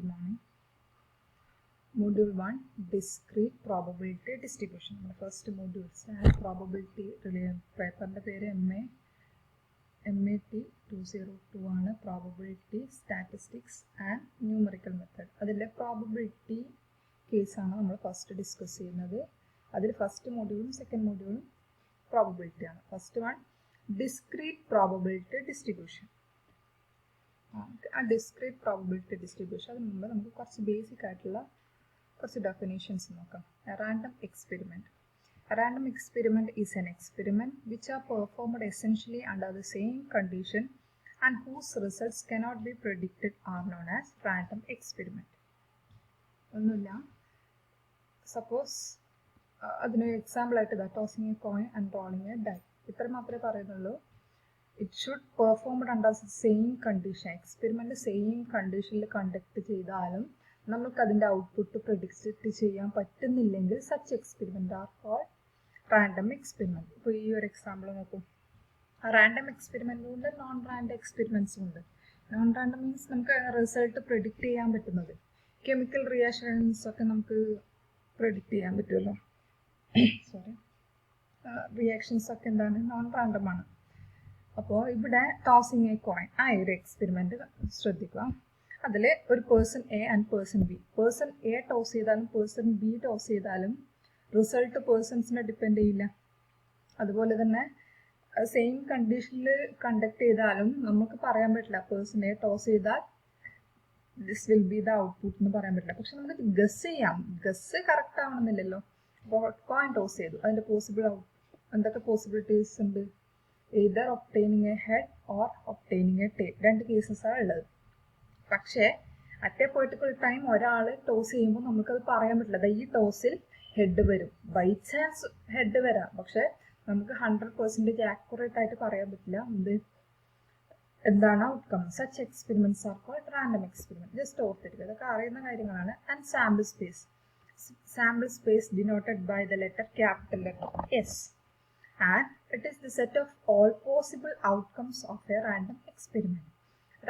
Good morning. Module 1 Discrete Probability Distribution. First module probability paper MAT 202 ആണ് Probability Statistics and Numerical Method. അതിലെ probability case ആണ് നമ്മൾ first discuss ചെയ്യുന്നത്. അതിൽ first മോഡ്യൂളും second മോഡ്യൂളും probability ആണ്. First one Discrete Probability Distribution. Discrete probability distribution അതിന് മുമ്പ് നമുക്ക് കുറച്ച് ബേസിക് ആയിട്ടുള്ള കുറച്ച് ഡെഫിനേഷൻസ് നോക്കാം. A random experiment. A random experiment is an experiment which are performed essentially under the same condition and whose results cannot be predicted are known as random experiment. ഒന്നുമില്ല, suppose അതിനൊരു example ആയിട്ട് tossing a coin and rolling a die, ഇത്ര മാത്രമേ പറയുന്നുള്ളൂ. It should performed under the same condition. Experiment same കണ്ടീഷനിൽ conduct ചെയ്താലും നമുക്ക് അതിന്റെ ഔട്ട്പുട്ട് പ്രെഡിക്റ്റ് ചെയ്യാൻ പറ്റുന്നില്ലെങ്കിൽ such experiment are called random experiment. ഇപ്പോൾ ഈ ഒരു എക്സാമ്പിൾ നോക്കും. റാൻഡം എക്സ്പെരിമെന്റും ഉണ്ട്, നോൺ റാൻഡം എക്സ്പെരിമെന്റ്സും ഉണ്ട്. നോൺ റാൻഡം മീൻസ് നമുക്ക് റിസൾട്ട് പ്രെഡിക്റ്റ് ചെയ്യാൻ പറ്റുന്നത്. കെമിക്കൽ റിയാക്ഷൻസ് ഒക്കെ നമുക്ക് പ്രെഡിക്റ്റ് ചെയ്യാൻ പറ്റുമല്ലോ. സോറി, റിയാക്ഷൻസ് ഒക്കെ എന്താണ്, നോൺ റാൻഡം ആണ്. അപ്പോൾ ഇവിടെ ടോസിങ് എ കോയിൻ ആ ഒരു എക്സ്പെരിമെന്റ് ശ്രദ്ധിക്കുക. അതിൽ ഒരു person A and person B, person A toss ചെയ്താലും പേഴ്സൺ ബി ടോസ് ചെയ്താലും റിസൾട്ട് പേഴ്സൺസിനെ ഡിപ്പെൻഡ് ചെയ്യില്ല. അതുപോലെ തന്നെ സെയിം കണ്ടീഷനിൽ കണ്ടക്ട് ചെയ്താലും നമുക്ക് പറയാൻ പറ്റില്ല പേഴ്സൺ എ ടോസ് ചെയ്താൽ this will be the output എന്ന് പറയാൻ പറ്റില്ല. പക്ഷെ നമുക്ക് ഗസ് ചെയ്യാം, ഗസ് കറക്റ്റ് ആവണമെന്നില്ലല്ലോ. അപ്പോൾ കോയിൻ ടോസ് ചെയ്തു, അതിന്റെ എന്തൊക്കെ പോസിബിലിറ്റീസ് ഉണ്ട്? either obtaining a head or obtaining a tail. രണ്ട് കേസസാണ് ഉള്ളത്. പക്ഷേ അറ്റ് എ പൊളിറ്റിക്കൽ ടൈം ഒരാൾ ടോസ് ചെയ്യുമ്പോൾ നമുക്കത് പറയാൻ പറ്റില്ല. ഈ ടോസിൽ ഹെഡ് വരും, ബൈ ചാൻസ് ഹെഡ് വരാം, പക്ഷെ നമുക്ക് 100% ആക്യുറേറ്റ് ആയിട്ട് പറയാൻ പറ്റില്ല എന്താണ് outcome. Such experiments are called random experiment. Just ഓർത്തിരിക്കുക, ഇതൊക്കെ അറിയുന്ന കാര്യങ്ങളാണ്. And sample space, sample space denoted by the letter capital letter S. And it is the set of all possible outcomes of a random experiment.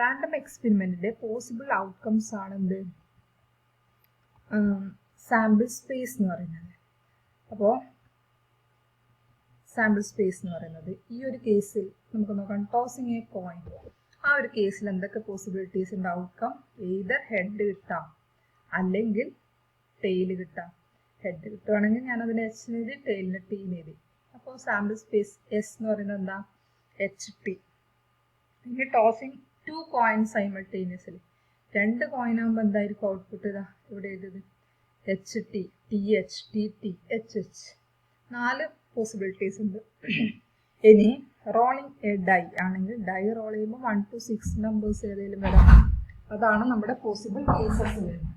Random experiment possible outcomes ആണ് എന്ത്, sample space എന്ന് പറയുന്നത്. അപ്പോൾ sample space എന്ന് പറയുന്നത് ഈ ഒരു കേസിൽ നമുക്ക് നോക്കാം. ടോസിങ് എ കോയിൻ, ആ ഒരു കേസിൽ എന്തൊക്കെ പോസിബിലിറ്റീസ് ഉണ്ട്? ഔട്ട്കം എയ്തർ ഹെഡ് കിട്ടാം അല്ലെങ്കിൽ ടെയിൽ കിട്ടാം. ഹെഡ് കിട്ടുവാണെങ്കിൽ ഞാനതിന് H എഴുതി, ടെയിലിന് T എഴുതി. അപ്പോൾ സാമ്പിൾ സ്പേസ് എസ് എന്ന് പറയുന്നത് എന്താ, HT. ഇനി ടോസിങ് 2 കോയിൻസ് സൈമൾട്ടേനിയസ്ലി, 2 കോയിൻ ആകുമ്പോൾ എന്തായിരിക്കും ഔട്ട്പുട്ട്? ഇതാ ഇവിടെ എഴുതിയത് HT, TH, TT, HH. 4 possibilities ഉണ്ട്. ഇനി റോളിങ് എ ഡൈ ആണെങ്കിൽ ഡൈ റോൾ ചെയ്യുമ്പോൾ 1 to 6 നമ്പേഴ്സ് ഏതെങ്കിലും വരാം. അതാണ് നമ്മുടെ പോസിബിൾ കേസസ് വരുന്നത്.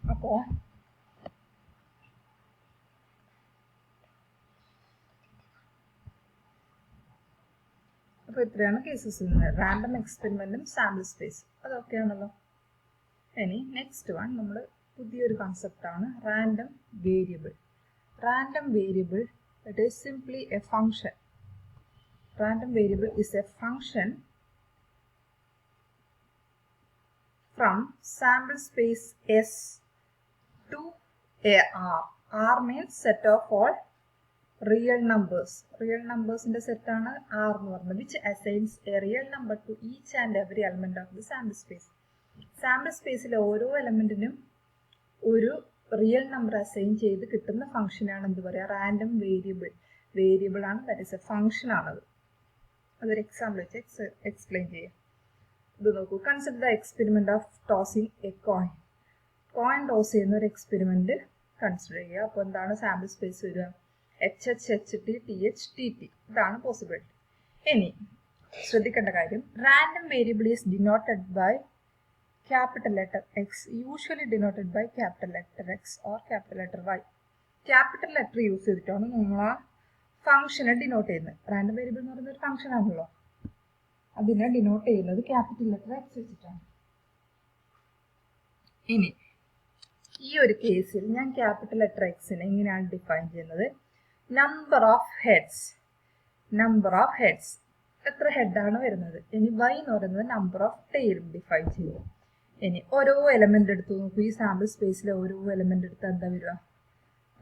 അപ്പോൾ അപ്പോൾ ഇത്രയാണ് കേസസ് വരുന്നത്. റാൻഡം എക്സ്പെരിമെന്റും സാമ്പിൾ സ്പേസ്, അതൊക്കെയാണല്ലോ. ഇനി നെക്സ്റ്റ് വൺ നമ്മൾ പുതിയൊരു കൺസെപ്റ്റ് ആണ് random variable. Random variable it is simply a function. Random variable is a function from sample space S to a R. R means set of all real numbers. Real numbers in the set ആണ് R എന്ന് പറയുന്നത്, which assigns a real number to each and every element of the sample space. Sample സ്പേസിലെ ഓരോ എലമെന്റിനും ഒരു real number assign ചെയ്ത് കിട്ടുന്ന ഫംഗ്ഷനാണ് എന്ത് പറയുക, റാൻഡം വേരിയബിൾ. വേരിയബിൾ ആണ്, ദാറ്റ് ഇസ് എ ഫംഗ്ഷൻ ആണത്. അതൊരു എക്സാമ്പിൾ വെച്ച് എക്സ്പ്ലെയിൻ ചെയ്യാം. ഇത് നോക്കൂ. Consider the experiment of tossing a coin. Coin toss ചെയ്യുന്ന ഒരു എക്സ്പെരിമെന്റ് കൺസിഡർ ചെയ്യുക. അപ്പോൾ എന്താണ് സാമ്പിൾ സ്പേസ് വരിക? HH, HT, TH, TT. ഇതാണ് പോസിബിലിറ്റി. ഇനി ശ്രദ്ധിക്കേണ്ട കാര്യം, random variable is denoted by capital letter X, usually denoted by capital letter X or capital letter Y. Capital letter use ചെയ്തിട്ടാണ് നമ്മൾ ആ ഫംഗ്ഷനെ ഡിനോട്ട് ചെയ്യുന്നത്. റാൻഡം വേരിയബിൾ എന്ന് പറയുന്ന ഒരു ഫംഗ്ഷൻ ആണല്ലോ, അതിനെ ഡിനോട്ട് ചെയ്യുന്നത് ക്യാപിറ്റൽ ലെറ്റർ X വെച്ചിട്ടാണ്. ഇനി ഈ ഒരു കേസിൽ ഞാൻ ക്യാപിറ്റൽ ലെറ്റർ Xനെ എങ്ങനെയാണ് ഡിഫൈൻ ചെയ്യുന്നത്? Number of heads. എത്ര ഹെഡാണ് വരുന്നത്. ഇനി y എന്ന് പറയുന്നത് നമ്പർ ഓഫ് ടെയിൽ ഡിഫൈൻ ചെയ്യും. ഇനി ഓരോ എലമെന്റ് എടുത്ത് നോക്കൂ. ഈ സാമ്പിൾ സ്പേസിലെ ഓരോ എലമെന്റ് എടുത്ത് എന്താ വരിക?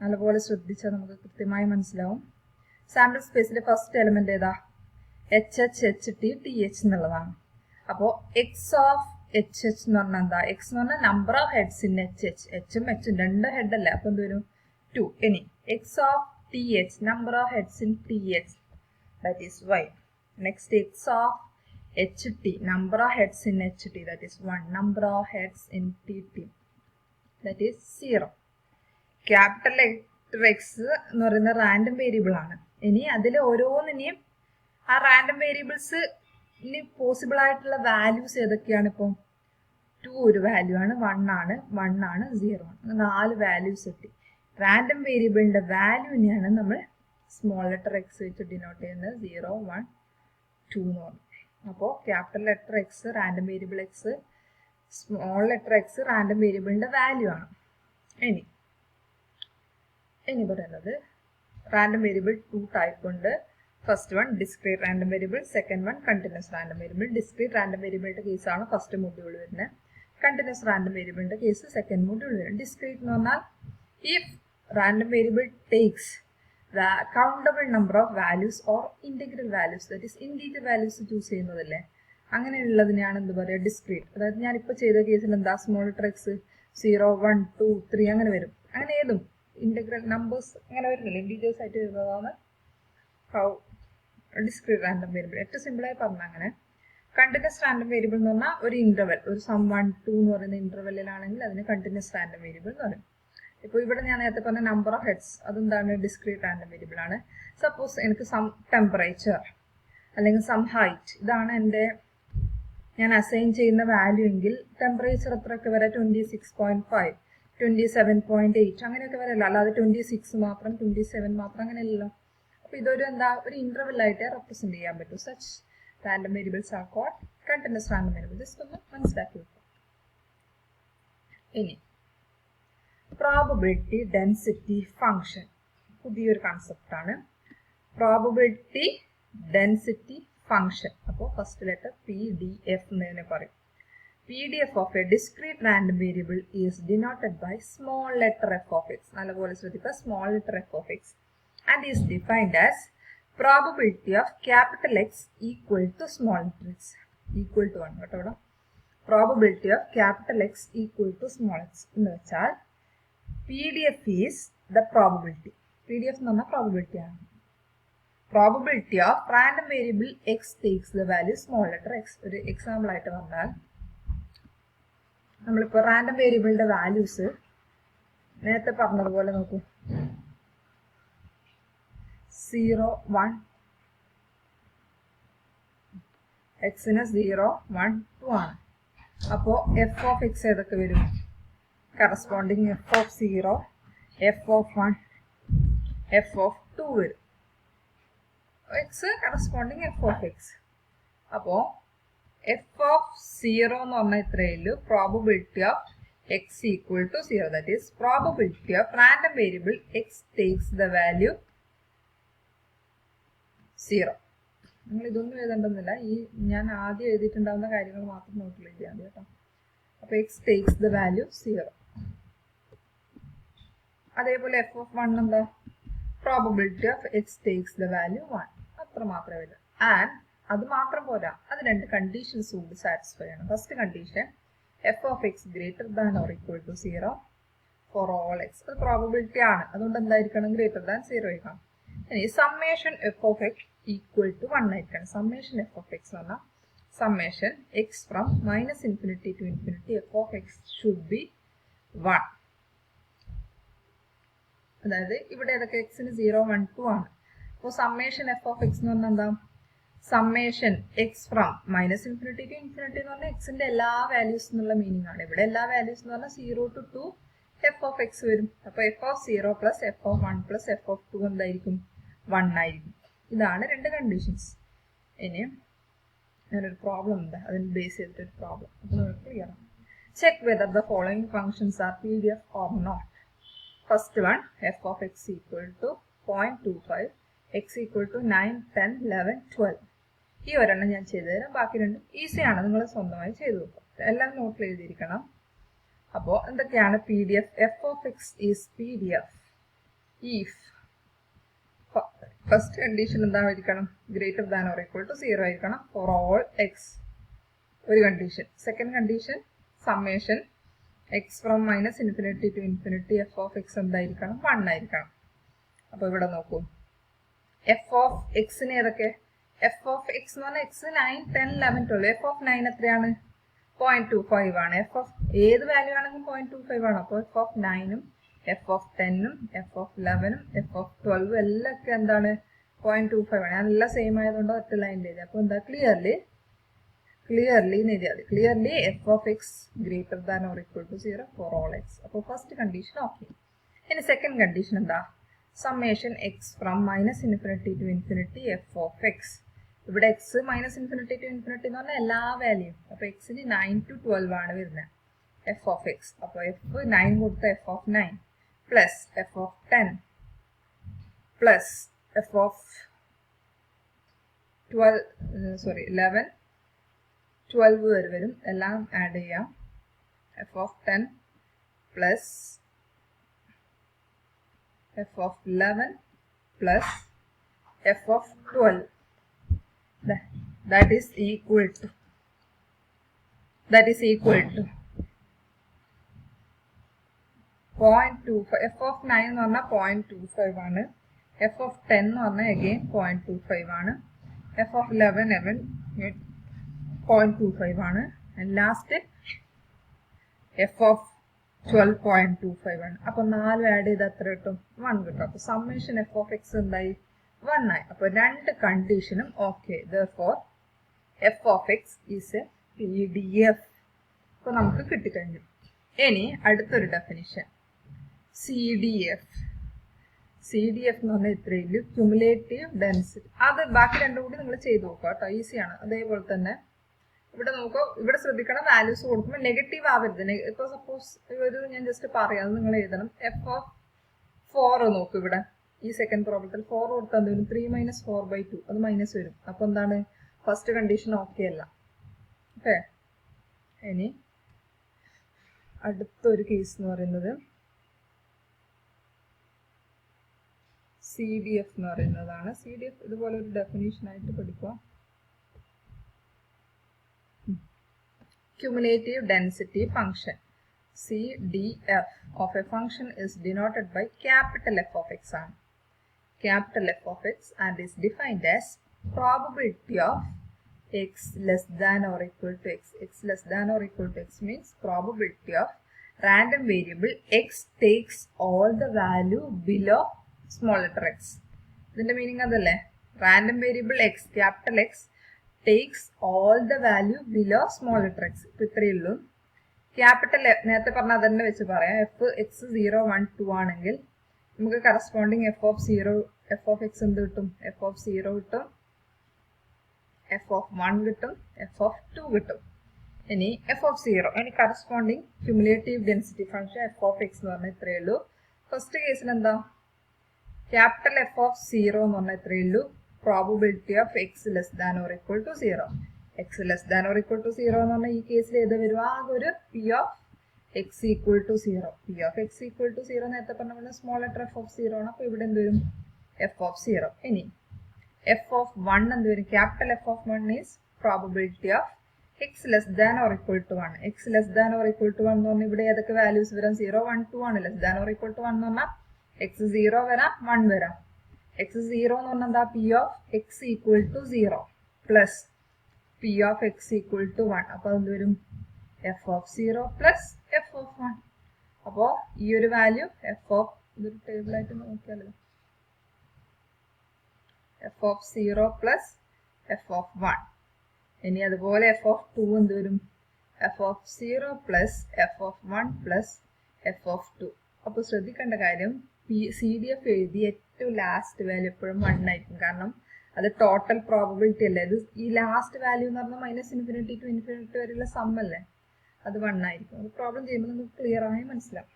നല്ലപോലെ ശ്രദ്ധിച്ചാൽ നമുക്ക് കൃത്യമായി മനസ്സിലാവും. സാമ്പിൾ സ്പേസിലെ ഫസ്റ്റ് എലമെന്റ് ഏതാ? H H H T T H എന്നുള്ളതാണ്. അപ്പോൾ എക്സ് ഓഫ് എച്ച് എച്ച് എന്ന് പറഞ്ഞാൽ എന്താ? എക്സ് എന്ന് പറഞ്ഞാൽ number of heads in H H. എച്ചും എച്ചും രണ്ട് ഹെഡ് അല്ലേ, അപ്പൊ എന്ത് വരും? 2. ഇനി X of T H number of heads in T H, that is y. Next X of H T number of heads in HT, that is 1. Number of heads in TT, that is 0. Capital X എന്ന് പറയുന്ന random variable ആണ്. ഇനി അതിൽ ഓരോന്നിനെയും ആ random variables possible ആയിട്ടുള്ള values ഏതൊക്കെയാണ്? ഇപ്പം 2 ഒരു വാല്യൂ ആണ്, 1 ആണ്, 0 ആണ്. 4 വാല്യൂസ് എത്തി. റാൻഡം വേരിയബിളിന്റെ വാല്യൂവിനെയാണ് നമ്മൾ സ്മോൾ ലെറ്റർ എക്സ് വെച്ച് ഡിനോട്ട് ചെയ്യുന്നത്. 0, 1, 2 എന്ന് പറഞ്ഞു. അപ്പോൾ capital letter X random variable X, small letter X random വേരിയബിളിന്റെ വാല്യൂ ആണ്. ഇനി പറയുന്നത് റാൻഡം വേരിയബിൾ 2 ടൈപ്പ് ഉണ്ട്. First one discrete random variable, second one continuous random variable. Discrete random വേരിയബിളിന്റെ കേസാണ് ഫസ്റ്റ് മൊഡ്യൂൾ വരുന്നത്. കണ്ടിന്യൂസ് റാൻഡം വേരിയബിളിന്റെ കേസ് സെക്കൻഡ് മൊഡ്യൂൾ വരുന്നത്. ഡിസ്ക്രീറ്റ് എന്ന് പറഞ്ഞാൽ if random variable takes the countable number of values or integral values, that is integer values choose ചെയ്യുന്നതല്ലേ, അങ്ങനെയുള്ളതിനെയാണ് എന്ത് പറയുക? ഡിസ്ക്രീറ്റ്. അതായത് ഞാനിപ്പോൾ ചെയ്ത കേസിൽ എന്താ? സ്മോൾ ലെറ്റർ എക്സ് 0, 1, 2, 3 അങ്ങനെ വരും. അങ്ങനെ ഏതും ഇന്റഗ്രൽ നമ്പേഴ്സ് അങ്ങനെ വരുന്നില്ല, ഇന്റീജേഴ്സ് ആയിട്ട് വരുന്നതാണ് ഡിസ്ക്രീറ്റ് റാൻഡം വേരിയബിൾ. ഏറ്റവും സിമ്പിളായി പറഞ്ഞാൽ അങ്ങനെ. കണ്ടിന്യൂസ് റാൻഡം വേരിയബിൾ എന്ന് പറഞ്ഞാൽ ഒരു ഇന്റർവെൽ, ഒരു സം 1, 2 എന്ന് പറയുന്ന ഇന്റർവെല്ലിലാണെങ്കിൽ അതിന് കണ്ടിന്യൂസ് റാൻഡം വേരിയബിൾ എന്ന് പറയും. ഇപ്പോൾ ഇവിടെ ഞാൻ നേരത്തെ പറഞ്ഞ നമ്പർ ഓഫ് ഹെഡ്സ് അതെന്താണ്? ഡിസ്ക്രീറ്റ് റാൻഡം വേരിയബിൾ ആണ്. സപ്പോസ് എനിക്ക് സം ടെമ്പറേച്ചർ അല്ലെങ്കിൽ സം ഹൈറ്റ് ഇതാണ് എൻ്റെ ഞാൻ അസൈൻ ചെയ്യുന്ന വാല്യൂ എങ്കിൽ ടെമ്പറേച്ചർ എത്രയൊക്കെ വരെ? 26.5, 27.8 അങ്ങനെയൊക്കെ വരല്ലോ. അല്ലാതെ 26 മാത്രം, 27 മാത്രം അങ്ങനെയല്ലല്ലോ. അപ്പോൾ ഇതൊരു എന്താ? ഒരു ഇന്റർവെല്ലായിട്ട് റെപ്രസെന്റ് ചെയ്യാൻ പറ്റും. Such random variables are called continuous random variable. Just ഒന്ന് മനസ്സിലാക്കി വെക്കും. ഇനി പ്രോബബിലിറ്റി ഡെൻസിറ്റി ഫംഗ്ഷൻ പുതിയൊരു കൺസെപ്റ്റ് ആണ്. Probability density function. അപ്പോൾ ഫസ്റ്റ് ലെറ്റർ PDF എന്നതിനെ പറയും. PDF of a discrete random variable is denoted by small letter f of x. നല്ലപോലെ ശ്രദ്ധിക്കുക, small letter f of x and is defined as probability of capital X equal to small letter x equal to 1. കേട്ടോ, ഇവിടെ probability of capital X equal to small x എന്ന് വെച്ചാൽ PDF is the probability. PDF എന്ന് പറഞ്ഞാൽ probability ആണ്. Probability of random variable X takes the value small letter X. ഒരു example ആയിട്ട് പറഞ്ഞാൽ നമ്മളിപ്പോൾ റാൻഡം വേരിയബിളിന്റെ വാല്യൂസ് നേരത്തെ പറഞ്ഞതുപോലെ നോക്കൂ. 0, 1, എക്സിന് 0, 1, 2 ആണ്. അപ്പോൾ f of x ഏതൊക്കെ വരും? Corresponding f of 0, f of 1, f of 2 വരും. x corresponding f of x. അപ്പോൾ f of 0 എന്ന് പറഞ്ഞാൽ ഇത്രയേ ഉള്ളൂ. Probability of x equal to 0, that is probability of random variable x takes the value 0. നിങ്ങൾ ഇതൊന്നും എഴുതേണ്ടെന്നില്ല, ഈ ഞാൻ ആദ്യം എഴുതിയിട്ടുണ്ടാവുന്ന കാര്യങ്ങൾ മാത്രം നോക്കില്ല എഴുതിയാൽ മതി കേട്ടോ. അപ്പോൾ x takes the value 0. അതേപോലെ f of 1 എന്താ? Probability of x takes the value 1. അത്ര മാത്രമേ വരൂ. ആൻഡ് അത് മാത്രം പോരാ, അത് രണ്ട് കണ്ടീഷൻസ് കൂടി സാറ്റിസ്ഫൈ ചെയ്യണം. First condition f of x greater than or equal to 0 for all x. അത് പ്രോബബിലിറ്റി ആണ്, അതുകൊണ്ട് എന്തായിരിക്കണം? ഗ്രേറ്റർ ദാൻ 0 ആയിരിക്കണം. ഇനി summation f of x equal to 1 ആയിരിക്കണം. സമ്മേഷൻ f of x എന്ന് പറഞ്ഞാൽ summation x from -infinity to infinity f of x should be 1. അതായത് ഇവിടെ ഏതൊക്കെ? എക്സിന് 0, 1, 2 ആണ്. അപ്പോൾ സമ്മേഷൻ f of x എന്ന് പറഞ്ഞാൽ എന്താ? Summation x from -infinity to infinity എന്ന് പറഞ്ഞാൽ എക്സിന്റെ എല്ലാ വാല്യൂസ് എന്നുള്ള മീനിങ് ആണ്. ഇവിടെ എല്ലാ വാല്യൂസ് എന്ന് പറഞ്ഞാൽ 0 to 2 f of x വരും. അപ്പോൾ f of 0 plus f of 1 plus f of 2 എന്തായിരിക്കും? 1 ആയിരിക്കും. ഇതാണ് രണ്ട് കണ്ടീഷൻസ്. ഇനി ഞാനൊരു പ്രോബ്ലം ഉണ്ട്, അതിന് ബേസ് ചെയ്തിട്ടൊരു പ്രോബ്ലം. അപ്പോൾ നമുക്ക് ക്ലിയർ ആണ്. Check whether the following functions R PDF or not. First one, f of x equal to 0.25, x equal to 9, 10, 11, 12. ഈ ഒരെണ്ണം ഞാൻ ചെയ്തു തരാം, ബാക്കി രണ്ടും ഈസിയാണ്, നിങ്ങൾ സ്വന്തമായി ചെയ്തു നോക്കാം. എല്ലാം നോട്ടിൽ എഴുതിയിരിക്കണം. അപ്പോൾ എന്തൊക്കെയാണ് P D F? F of x is P D F if first condition എന്തായിരിക്കണം? Greater than or equal to 0 ആയിരിക്കണം ഫോർ ഓൾ എക്സ്, ഒരു condition. Second condition summation x from minus infinity to infinity f of x എന്തായിരിക്കണം? 1 ആയിരിക്കണം. അപ്പോൾ ഇവിടെ നോക്കൂ, F of എക്സിന് ഏതൊക്കെ? എഫ് ഓഫ് എക്സ് എന്ന് പറഞ്ഞാൽ എക്സ് 9, 10, 11, 12. എഫ് ഓഫ് 9 എത്രയാണ്? 0.25 ആണ്. എഫ് ഓഫ് ഏത് വാല്യൂ ആണെങ്കിലും 0.25 ആണ്. അപ്പോൾ എഫ് ഓഫ് 9ഉം എഫ് ഓഫ് 10ഉം എഫ് ഓഫ് 11ഉം എഫ് ഓഫ് 12ഉം എല്ലാം എന്താണ്? 0.25 ആണ്. എല്ലാം സെയിം ആയതുകൊണ്ട് ഒറ്റ ലൈനിൽ എഴുതി. അപ്പോൾ എന്താ? ക്ലിയർലി എഴുതിയാൽ മതി. Clearly f of x greater than or equal to 0 for all x. അപ്പോൾ ഫസ്റ്റ് കണ്ടീഷൻ ഓക്കെ. ഇനി സെക്കൻഡ് കണ്ടീഷൻ എന്താ? Summation x from minus infinity to infinity f of x. ഇവിടെ x minus infinity to infinity എന്ന് പറഞ്ഞാൽ എല്ലാ വാല്യൂം. അപ്പോൾ എക്സിന് 9 to 12 ആണ് വരുന്നത് എഫ് ഓഫ് എക്സ്. അപ്പോൾ എഫ് 9 കൊടുത്ത F of 9 plus F of 10 plus F of 11, 12 വരെ വരും. എല്ലാം ആഡ് ചെയ്യാം. F of 10 plus F of 11 plus F of 12. That is equal to 0.25. F of 9 എന്ന് പറഞ്ഞാൽ 0.25 ആണ്. എഫ് ഓഫ് 10 എന്ന് പറഞ്ഞാൽ again 0.25 ആണ്. എഫ് ഓഫ് 11 0.25 ആണ്. ആൻഡ് ലാസ്റ്റ് എഫ് ഓഫ് 12.25 ആണ്. അപ്പൊ 4 ആഡ് ചെയ്ത് എത്ര കിട്ടും? 1 കിട്ടും. അപ്പൊ സമ്മേഷൻ എഫ് ഓഫ് എക്സ് എന്തായി? 1 ആയി. അപ്പൊ രണ്ട് കണ്ടീഷനും okay. therefore f of x is a P D F. അപ്പൊ നമുക്ക് കിട്ടിക്കഴിഞ്ഞു. ഇനി അടുത്തൊരു definition C D F. C D F എന്ന് പറഞ്ഞാൽ ഇത്രയില്ല, ക്യുമുലേറ്റീവ് ഡെൻസിറ്റി. അത് ബാക്കി രണ്ടും കൂടി നിങ്ങൾ ചെയ്ത് നോക്കുക കേട്ടോ, ഈസിയാണ്. അതേപോലെ തന്നെ ഇവിടെ നോക്കുക, ഇവിടെ ശ്രദ്ധിക്കണം, വാല്യൂസ് കൊടുക്കുമ്പോൾ നെഗറ്റീവ് ആവരുത്. ഇപ്പൊ സപ്പോസ് ഒരു ഞാൻ ജസ്റ്റ് പറയാം, അത് നിങ്ങൾ എഴുതണം. എഫ് ഓഫ് 4 നോക്കും. ഇവിടെ ഈ സെക്കൻഡ് പ്രോബ്ലത്തിൽ 4 കൊടുത്താൽ എന്ത് വരും? 3 - 4/2. അത് മൈനസ് വരും. അപ്പൊ എന്താണ്? ഫസ്റ്റ് കണ്ടീഷൻ ഓക്കെ അല്ല. ഓക്കെ. ഇനി അടുത്തൊരു കേസ് എന്ന് പറയുന്നത് സി ഡി എഫ് എന്ന് പറയുന്നതാണ്. സി ഡി എഫ് ഇതുപോലെ ഒരു ഡെഫിനേഷൻ ആയിട്ട് പഠിക്കുക. Cumulative density function CDF of a function is denoted by capital F of x and capital F of x and is defined as probability of x less than or equal to x. X less than or equal to x means probability of random variable x takes all the value below small letter x. ഇതിന്റെ meaning അതല്ലേ? Random variable X, capital X takes all the value below small letter x. ഇപ്പൊ ഇത്രയേ ഉള്ളൂ. Capital നേരത്തെ പറഞ്ഞ അതന്നെ വെച്ച് പറയാം. എഫ് എക്സ് 0, 1, 2 ആണെങ്കിൽ നമുക്ക് കറസ്പോണ്ടിങ് എഫ് ഓഫ് എക്സ് എന്ത് കിട്ടും? എഫ് ഓഫ് 0 കിട്ടും, എഫ് ഓഫ് 1 കിട്ടും, എഫ് ഓഫ് 2 കിട്ടും. ഇനി എഫ് ഓഫ് 0, ഇനി corresponding cumulative density function F of X എന്ന് പറഞ്ഞാൽ ഇത്രയേ ഉള്ളൂ. ഫസ്റ്റ് കേസിൽ എന്താ? ക്യാപിറ്റൽ എഫ് ഓഫ് 0 എന്ന് പറഞ്ഞാൽ ഇത്രയേ ഉള്ളൂ. probability of x less than or equal to 0. x less than or equal to 0 എന്ന് പറഞ്ഞാൽ ഈ കേസിൽ ഏത് വരും? ആകെ ഒരു p of x equal to 0. p of x equal to 0 നേരത്തെ പറഞ്ഞ സ്മോൾ ലെറ്റർ എഫ് ഓഫ് 0 ആണ്. അപ്പോൾ ഇവിടെ എന്ത് വരും? F of 0. ഇനി എഫ് ഓഫ് 1 എന്ത് വരും? Capital F of 1 is probability of x less than or equal to 1. x less than or equal to 1 എന്ന് പറഞ്ഞാൽ ഇവിടെ ഏതൊക്കെ വാല്യൂസ് വരാം? 0, 1, 2 ആണ്. Less than or equal to 1 എന്ന് പറഞ്ഞാൽ x 0 വരാം, 1 വരാം. x 0 എന്ന് പറഞ്ഞാൽ എന്താ? p of x equal to 0 plus p of x equal to 1. അപ്പോൾ എന്ത് വരും? f of 0 plus f of 1. അപ്പോൾ ഈ ഒരു വാല്യൂ f of ഇതൊരു ടേബിൾ ആയിട്ട് നോക്കിയാലോ, f of 0 plus f of 1. ഇനി അതുപോലെ f of 2 എന്ത് വരും? f of 0 plus f of 1 plus f of 2. അപ്പോൾ ശ്രദ്ധിക്കേണ്ട കാര്യം സി ഡി എഫ് എഴുതി ഏറ്റവും ലാസ്റ്റ് വാല്യൂ എപ്പോഴും 1 ആയിരിക്കും. കാരണം അത് ടോട്ടൽ പ്രോബബിലിറ്റി അല്ലേ. ഇത് ഈ ലാസ്റ്റ് വാല്യൂ എന്ന് പറഞ്ഞാൽ -∞ to ∞ വരെയുള്ള സം അല്ലേ, അത് 1 ആയിരിക്കും. അത് പ്രോബ്ലം ചെയ്യുമ്പോൾ നമുക്ക് ക്ലിയർ ആയി മനസ്സിലാവും.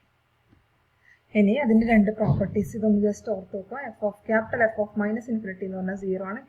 ഇനി അതിന്റെ രണ്ട് പ്രോപ്പർട്ടീസ് ഇതൊന്ന് ജസ്റ്റ് ഓർത്ത് നോക്കുക. F of capital F of -∞ എന്ന് പറഞ്ഞാൽ 0 ആണ്.